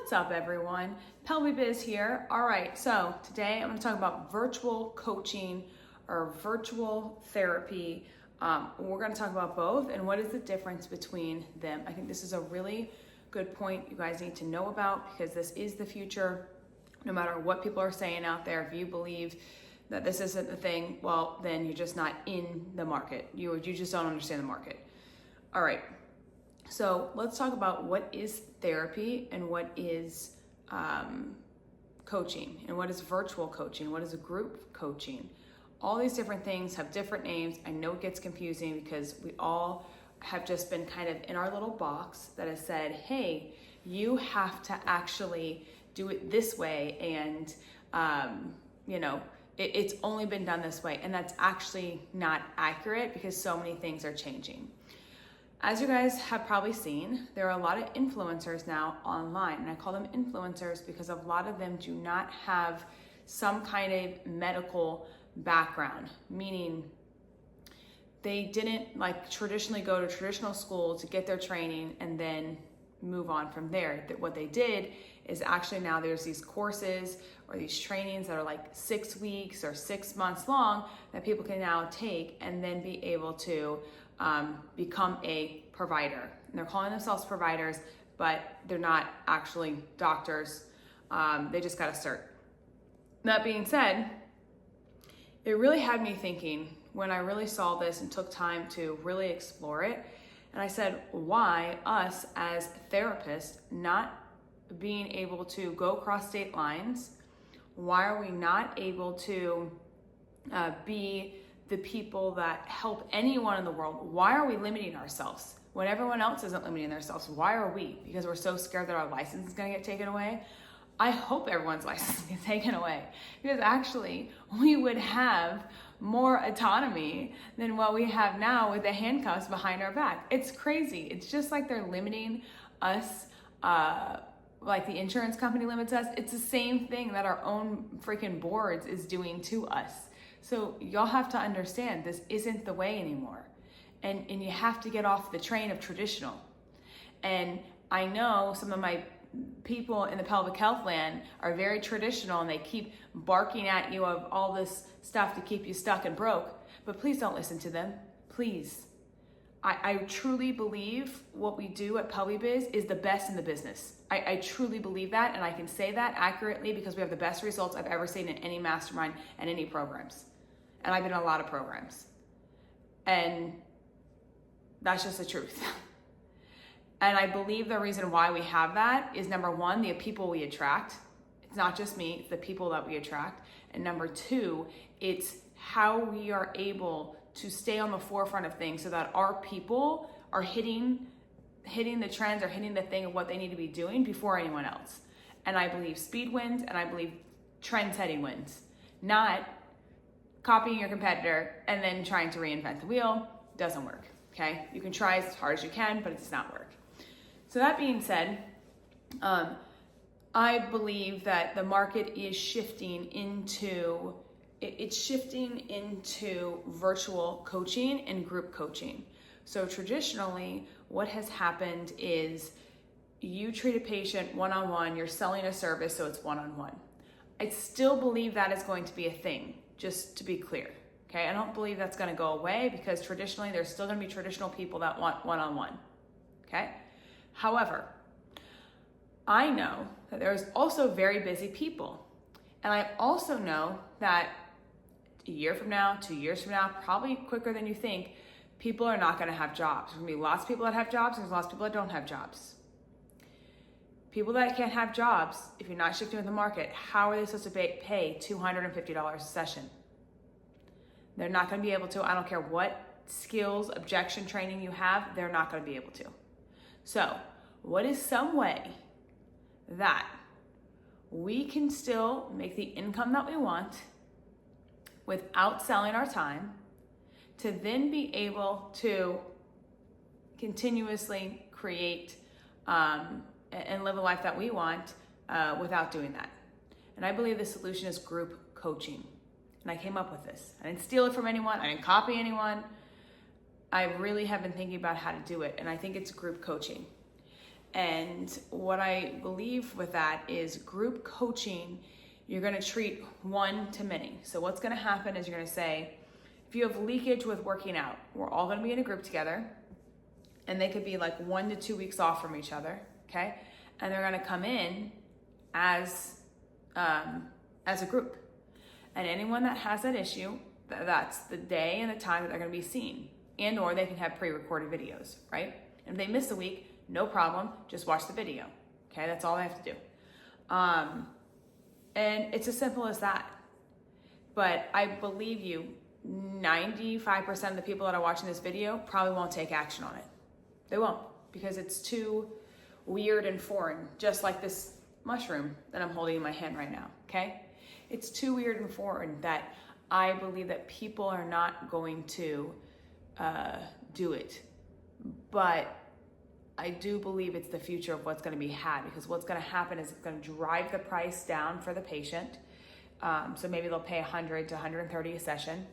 What's up, everyone? PelviBiz here. All right, so today I'm going to talk about virtual coaching or virtual therapy. We're going to talk about both and what is the difference between them. I think this is a really good point you guys need to know about because this is the future. No matter what people are saying out there, if you believe that this isn't the thing, well, then you're just not in the market. You just don't understand the market. All right. So let's talk about what is therapy and what is coaching and what is virtual coaching, what is a group coaching. All these different things have different names. I know it gets confusing because we all have just been kind of in our little box that has said, hey, you have to actually do it this way and, it's only been done this way. And that's actually not accurate because so many things are changing. As you guys have probably seen, there are a lot of influencers now online, and I call them influencers because a lot of them do not have some kind of medical background, meaning they didn't traditionally go to traditional school to get their training and then move on from there. What they did is actually now there's these courses or these trainings that are like 6 weeks or 6 months long that people can now take and then be able to become a provider. And they're calling themselves providers, but they're not actually doctors. They just got a cert. That being said, it really had me thinking when I really saw this and took time to really explore it. And I said, why us as therapists not being able to go across state lines? Why are we not able to be the people that help anyone in the world? Why are we limiting ourselves when everyone else isn't limiting themselves? Why are we? Because we're so scared that our license is going to get taken away. I hope everyone's license gets taken away because actually we would have more autonomy than what we have now with the handcuffs behind our back. It's crazy. It's just like they're limiting us, like the insurance company limits us. It's the same thing that our own freaking boards is doing to us. So y'all have to understand this isn't the way anymore. And you have to get off the train of traditional. And I know some of my people in the pelvic health land are very traditional and they keep barking at you of all this stuff to keep you stuck and broke. But please don't listen to them. Please. I truly believe what we do at PelviBiz is the best in the business. I truly believe that, and I can say that accurately because we have the best results I've ever seen in any mastermind and any programs. And I've been in a lot of programs. And that's just the truth. And I believe the reason why we have that is number one, the people we attract. It's not just me, it's the people that we attract. And number two, it's how we are able to stay on the forefront of things so that our people are hitting the trends or hitting the thing of what they need to be doing before anyone else. And I believe speed wins and I believe trend setting wins, not copying your competitor and then trying to reinvent the wheel. Doesn't work, okay? You can try as hard as you can, but it does not work. So that being said, I believe that the market is shifting into virtual coaching and group coaching. So traditionally, what has happened is you treat a patient one-on-one, you're selling a service, so it's one-on-one. I still believe that is going to be a thing, just to be clear. Okay, I don't believe that's going to go away because traditionally there's still going to be traditional people that want one-on-one. Okay? However, I know that there's also very busy people. And I also know that a year from now, 2 years from now, probably quicker than you think, people are not going to have jobs. There's going to be lots of people that have jobs, and there's lots of people that don't have jobs. People that can't have jobs, if you're not shifting with the market, how are they supposed to pay $250 a session? They're not going to be able to. I don't care what skills, objection training you have, they're not going to be able to. So, what is some way that we can still make the income that we want without selling our time to then be able to continuously create and live a life that we want without doing that? And I believe the solution is group coaching. And I came up with this. I didn't steal it from anyone. I didn't copy anyone. I really have been thinking about how to do it. And I think it's group coaching. And what I believe with that is group coaching, you're going to treat one to many. So what's going to happen is you're going to say, if you have leakage with working out, we're all going to be in a group together, and they could be like 1 to 2 weeks off from each other, okay? And they're going to come in as a group. And anyone that has that issue, that's the day and the time that they're going to be seen, and or they can have pre-recorded videos, right? And if they miss a week, no problem, just watch the video, okay? That's all they have to do. And it's as simple as that. But I believe you, 95% of the people that are watching this video probably won't take action on it. They won't, because it's too weird and foreign, just like this mushroom that I'm holding in my hand right now, okay? It's too weird and foreign that I believe that people are not going to do it. But I do believe it's the future of what's going to be had, because what's going to happen is it's going to drive the price down for the patient. So maybe they'll pay $100 to $130 a session.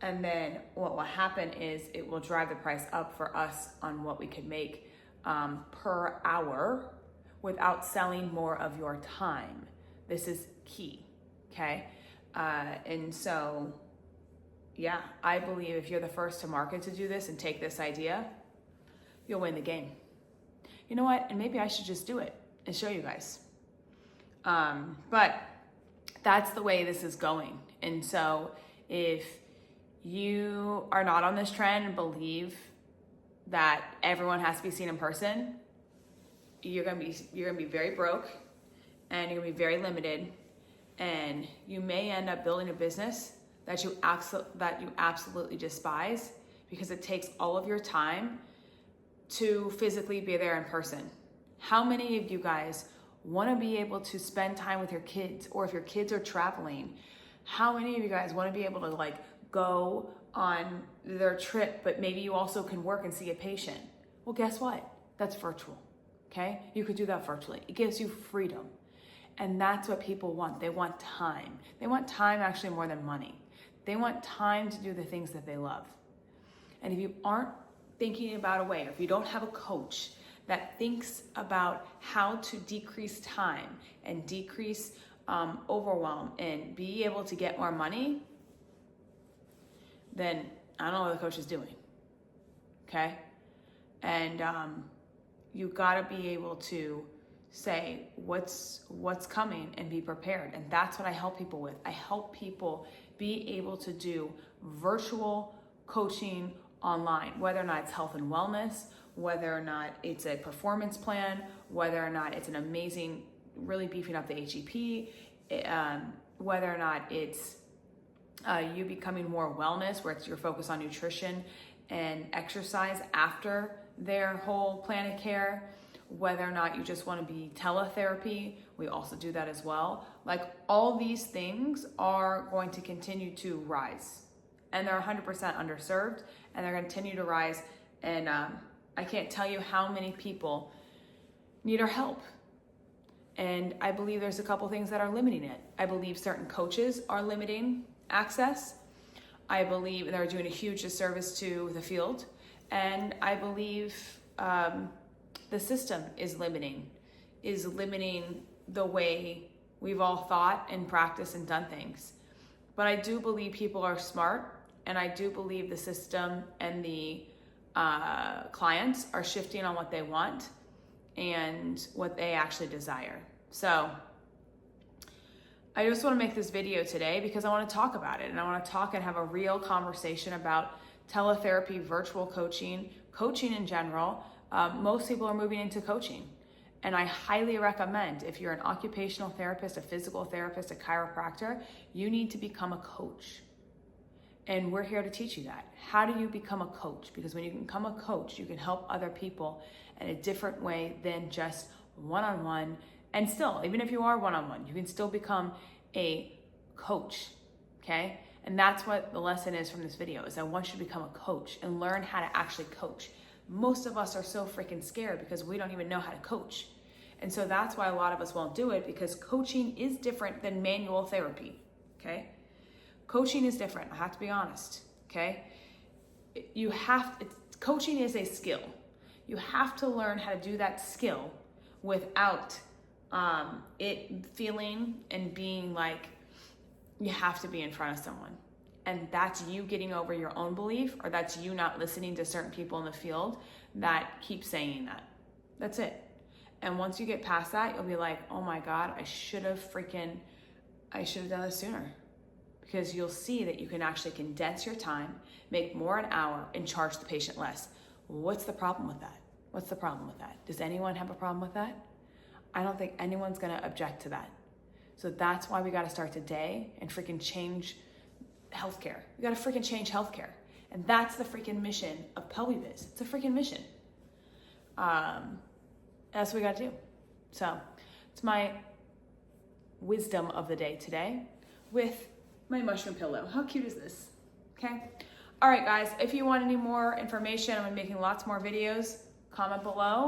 And then what will happen is it will drive the price up for us on what we could make per hour without selling more of your time. This is key, okay? And so, yeah, I believe if you're the first to market to do this and take this idea, you'll win the game. You know what? And maybe I should just do it and show you guys. But that's the way this is going. And so if you are not on this trend and believe that everyone has to be seen in person, you're gonna be very broke, and you're gonna be very limited, and you may end up building a business that you absolutely despise, because it takes all of your time to physically be there in person. How many of you guys want to be able to spend time with your kids, or if your kids are traveling, how many of you guys want to be able to like go on their trip, but maybe you also can work and see a patient? Well, guess what? That's virtual, okay? You could do that virtually. It gives you freedom. And that's what people want. They want time. They want time actually more than money. They want time to do the things that they love. And if you aren't thinking about a way, or if you don't have a coach that thinks about how to decrease time and decrease overwhelm and be able to get more money, then I don't know what the coach is doing, okay? And you gotta be able to say what's coming and be prepared. And that's what I help people with. I help people be able to do virtual coaching online, whether or not it's health and wellness, whether or not it's a performance plan, whether or not it's an amazing, really beefing up the HEP, whether or not it's you becoming more wellness, where it's your focus on nutrition and exercise after their whole plan of care, whether or not you just want to be teletherapy, we also do that as well. Like, all these things are going to continue to rise, and they're 100% underserved, and they're going to continue to rise. And I can't tell you how many people need our help. And I believe there's a couple things that are limiting it. I believe certain coaches are limiting access. I believe they're doing a huge disservice to the field. And I believe the system is limiting the way we've all thought and practiced and done things. But I do believe people are smart, and I do believe the system and the clients are shifting on what they want and what they actually desire. So I just want to make this video today because I want to talk about it, and I want to talk and have a real conversation about teletherapy, virtual coaching, coaching in general. Most people are moving into coaching, and I highly recommend, if you're an occupational therapist, a physical therapist, a chiropractor, you need to become a coach. And we're here to teach you that. How do you become a coach? Because when you become a coach, you can help other people in a different way than just one-on-one. And still, even if you are one-on-one, you can still become a coach, okay? And that's what the lesson is from this video, is I want you to become a coach and learn how to actually coach. Most of us are so freaking scared because we don't even know how to coach. And so that's why a lot of us won't do it, because coaching is different than manual therapy, okay? Coaching is different, I have to be honest, okay? Coaching is a skill. You have to learn how to do that skill without it feeling and being like you have to be in front of someone. And that's you getting over your own belief, or that's you not listening to certain people in the field that keep saying that. That's it. And once you get past that, you'll be like, oh my God, I should have done this sooner. Because you'll see that you can actually condense your time, make more an hour, and charge the patient less. What's the problem with that? What's the problem with that? Does anyone have a problem with that? I don't think anyone's gonna object to that. So that's why we gotta start today and freaking change healthcare. We gotta freaking change healthcare. And that's the freaking mission of PelviBiz. It's a freaking mission. That's what we gotta do. So it's my wisdom of the day today with my mushroom pillow. How cute is this? Okay. All right, guys, if you want any more information, I'm making lots more videos. Comment below.